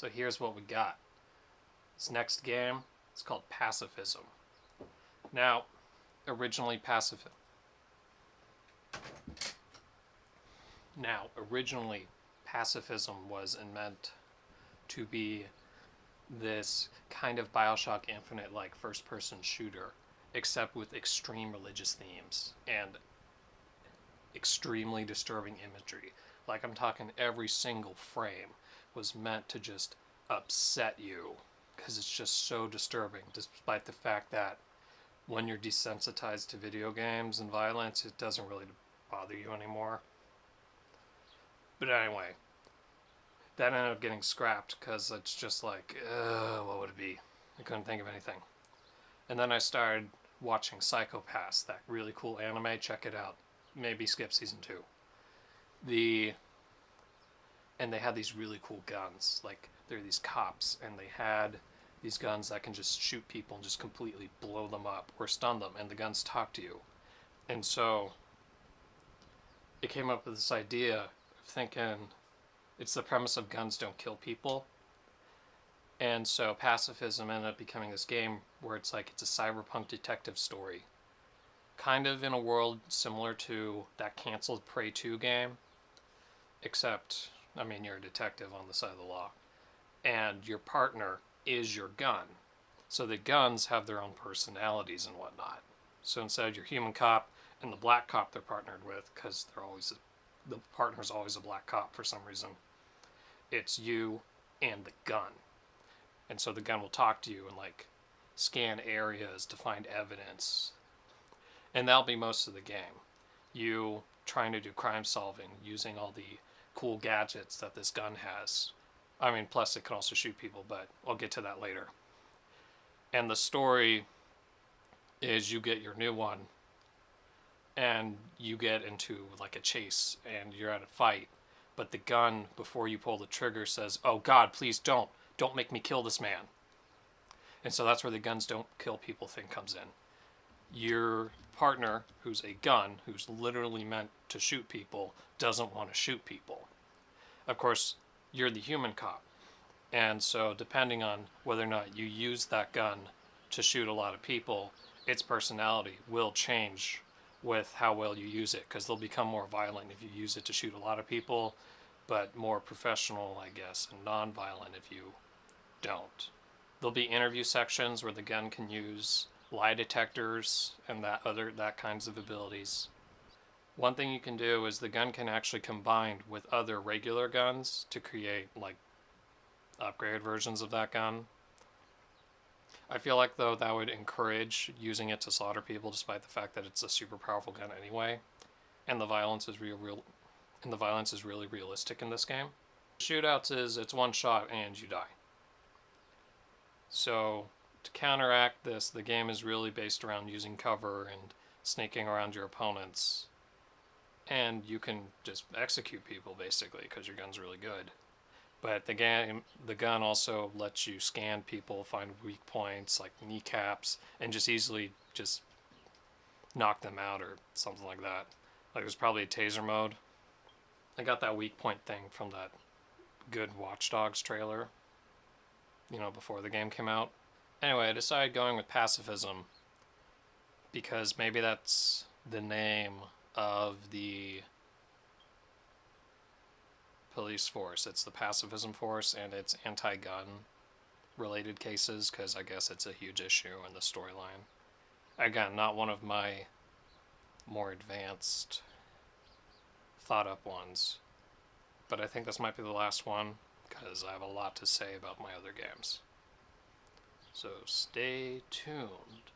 So here's what we got. This next game is called Pacifism. Now, originally Pacifism was meant to be this kind of Bioshock Infinite-like first-person shooter, except with extreme religious themes and extremely disturbing imagery. Like, I'm talking every single frame was meant to just upset you, because it's just so disturbing, despite the fact that when you're desensitized to video games and violence, it doesn't really bother you anymore. But anyway, that ended up getting scrapped because it's just like, what would it be? I couldn't think of anything. And then I started watching Psychopaths, that really cool anime. Check it out. Maybe skip season 2. And they had these really cool guns. Like, they're these cops, and they had these guns that can just shoot people and just completely blow them up or stun them, and the guns talk to you. And so it came up with this idea of thinking it's the premise of guns don't kill people. And so Pacifism ended up becoming this game where it's like it's a cyberpunk detective story. Kind of in a world similar to that canceled Prey 2 game. Except, I mean, you're a detective on the side of the law. And your partner is your gun. So the guns have their own personalities and whatnot. So instead of your human cop and the black cop they're partnered with, because the partner's always a black cop for some reason, it's you and the gun. And so the gun will talk to you and like scan areas to find evidence. And that'll be most of the game. You trying to do crime solving using all the cool gadgets that this gun has. I mean, plus it can also shoot people, but I'll get to that later. And the story is you get your new one and you get into like a chase and you're at a fight, but the gun, before you pull the trigger, says, "Oh God, please don't make me kill this man." And so that's where the guns don't kill people thing comes in. Your partner, who's a gun, who's literally meant to shoot people, doesn't want to shoot people. Of course, you're the human cop. And so depending on whether or not you use that gun to shoot a lot of people, its personality will change with how well you use it, because they'll become more violent if you use it to shoot a lot of people, but more professional, I guess, and non-violent if you don't. There'll be interview sections where the gun can use lie detectors and that kinds of abilities. One thing you can do is the gun can actually combine with other regular guns to create like upgraded versions of that gun. I feel like though that would encourage using it to slaughter people, despite the fact that it's a super powerful gun anyway, and the violence is really realistic in this game. Shootouts is it's one shot and you die. So to counteract this, the game is really based around using cover and sneaking around your opponents, and you can just execute people basically because your gun's really good. But the gun also lets you scan people, find weak points like kneecaps, and just easily just knock them out or something like that. Like there's probably a taser mode. I got that weak point thing from that good Watch Dogs trailer, before the game came out. Anyway, I decided going with Pacifism because maybe that's the name of the police force. It's the Pacifism force, and it's anti-gun related cases because I guess it's a huge issue in the storyline. Again, not one of my more advanced thought up ones, but I think this might be the last one because I have a lot to say about my other games. So stay tuned.